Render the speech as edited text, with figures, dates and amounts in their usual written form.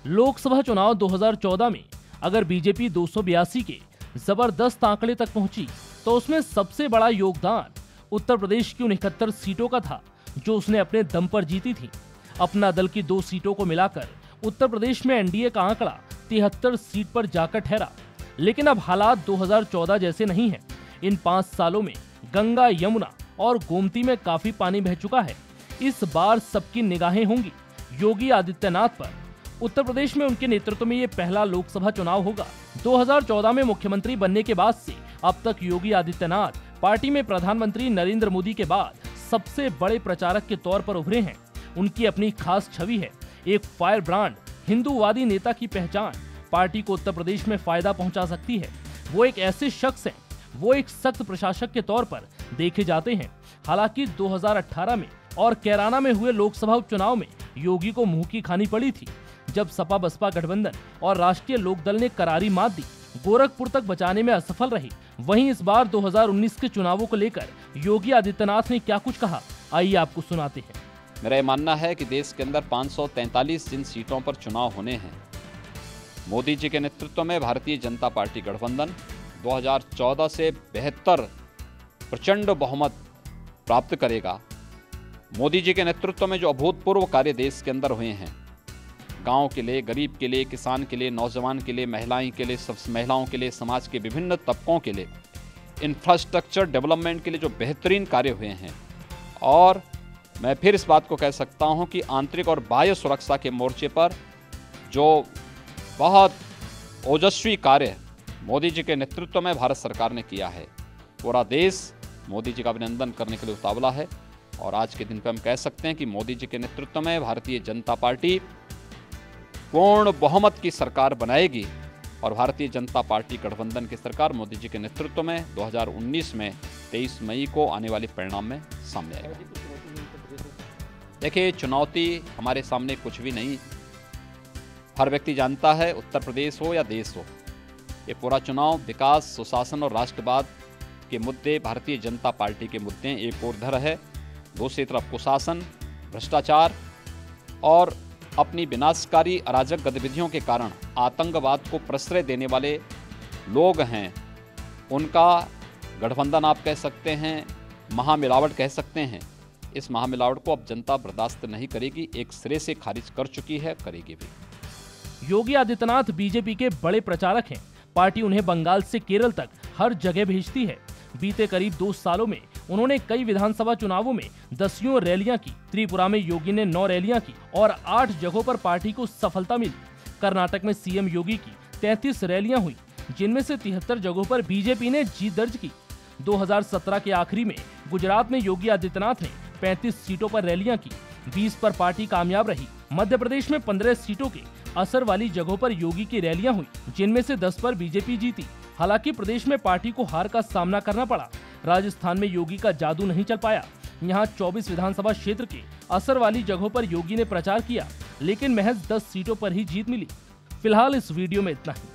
लोकसभा चुनाव 2014 में अगर बीजेपी 282 के जबरदस्त आंकड़े तक पहुंची तो उसमें सबसे बड़ा योगदान उत्तर प्रदेश की 69 सीटों का था जो उसने अपने दम पर जीती थी। अपना दल की 2 सीटों को मिलाकर उत्तर प्रदेश में एनडीए का आंकड़ा 73 सीट पर जाकर ठहरा। लेकिन अब हालात 2014 जैसे नहीं हैं। इन 5 सालों में गंगा, यमुना और गोमती में काफी पानी बह चुका है। इस बार सबकी निगाहें होंगी योगी आदित्यनाथ पर। उत्तर प्रदेश में उनके नेतृत्व में ये पहला लोकसभा चुनाव होगा। 2014 में मुख्यमंत्री बनने के बाद से अब तक योगी आदित्यनाथ पार्टी में प्रधानमंत्री नरेंद्र मोदी के बाद सबसे बड़े प्रचारक के तौर पर उभरे हैं। उनकी अपनी खास छवि है, एक फायर ब्रांड, हिंदूवादी नेता की पहचान पार्टी को उत्तर प्रदेश में फायदा पहुंचा सकती है। वो एक ऐसे शख्स हैं, वो एक सख्त प्रशासक के तौर पर देखे जाते हैं। हालांकि 2018 में और कैराना में हुए लोकसभा उपचुनाव में योगी को मुंह की खानी पड़ी थी, जब सपा बसपा गठबंधन और राष्ट्रीय लोकदल ने करारी मात दी, गोरखपुर तक बचाने में असफल रही। वहीं इस बार 2019 के चुनावों को लेकर योगी आदित्यनाथ ने क्या कुछ कहा, आइए आपको सुनाते हैं। मेरा ये मानना है कि देश के अंदर 543 जिन सीटों पर चुनाव होने हैं, मोदी जी के नेतृत्व में भारतीय जनता पार्टी गठबंधन 2014 से बेहतर प्रचंड बहुमत प्राप्त करेगा। मोदी जी के नेतृत्व में जो अभूतपूर्व कार्य देश के अंदर हुए हैं, गांव के लिए, गरीब के लिए, किसान के लिए, नौजवान के लिए, महिलाओं के लिए, समाज के विभिन्न तबकों के लिए, इंफ्रास्ट्रक्चर डेवलपमेंट के लिए जो बेहतरीन कार्य हुए हैं। और मैं फिर इस बात को कह सकता हूं कि आंतरिक और बाह्य सुरक्षा के मोर्चे पर जो बहुत ओजस्वी कार्य मोदी जी के नेतृत्व में भारत सरकार ने किया है, पूरा देश मोदी जी का अभिनंदन करने के लिए उतावला है। और आज के दिन पर हम कह सकते हैं कि मोदी जी के नेतृत्व में भारतीय जनता पार्टी पूर्ण बहुमत की सरकार बनाएगी और भारतीय जनता पार्टी गठबंधन की सरकार मोदी जी के नेतृत्व में 2019 में 23 मई को आने वाले परिणाम में सामने आएगा। देखिए, चुनौती हमारे सामने कुछ भी नहीं। हर व्यक्ति जानता है, उत्तर प्रदेश हो या देश हो, ये पूरा चुनाव विकास, सुशासन और राष्ट्रवाद के मुद्दे, भारतीय जनता पार्टी के मुद्दे एक ओर धर है, दूसरी तरफ कुशासन, भ्रष्टाचार और अपनी विनाशकारी अराजक गतिविधियों के कारण आतंकवाद को प्रश्रय देने वाले लोग हैं, उनका गठबंधन आप कह सकते हैं, महामिलावट कह सकते हैं। इस महामिलावट को अब जनता बर्दाश्त नहीं करेगी, एक सिरे से खारिज कर चुकी है, करेगी भी। योगी आदित्यनाथ बीजेपी के बड़े प्रचारक हैं। पार्टी उन्हें बंगाल से केरल तक हर जगह भेजती है। बीते करीब 2 सालों में उन्होंने कई विधानसभा चुनावों में 10 रैलियां की। त्रिपुरा में योगी ने 9 रैलियां की और 8 जगहों पर पार्टी को सफलता मिली। कर्नाटक में सीएम योगी की 33 रैलियां हुई, जिनमें से 73 जगहों पर बीजेपी ने जीत दर्ज की। 2017 के आखिरी में गुजरात में योगी आदित्यनाथ ने 35 सीटों पर रैलियां की, 20 पर पार्टी कामयाब रही। मध्य प्रदेश में 15 सीटों के असर वाली जगहों पर योगी की रैलियां हुई, जिनमें से 10 पर बीजेपी जीती। हालांकि प्रदेश में पार्टी को हार का सामना करना पड़ा। राजस्थान में योगी का जादू नहीं चल पाया। यहाँ 24 विधानसभा क्षेत्र के असर वाली जगहों पर योगी ने प्रचार किया, लेकिन महज 10 सीटों पर ही जीत मिली। फिलहाल इस वीडियो में इतना ही।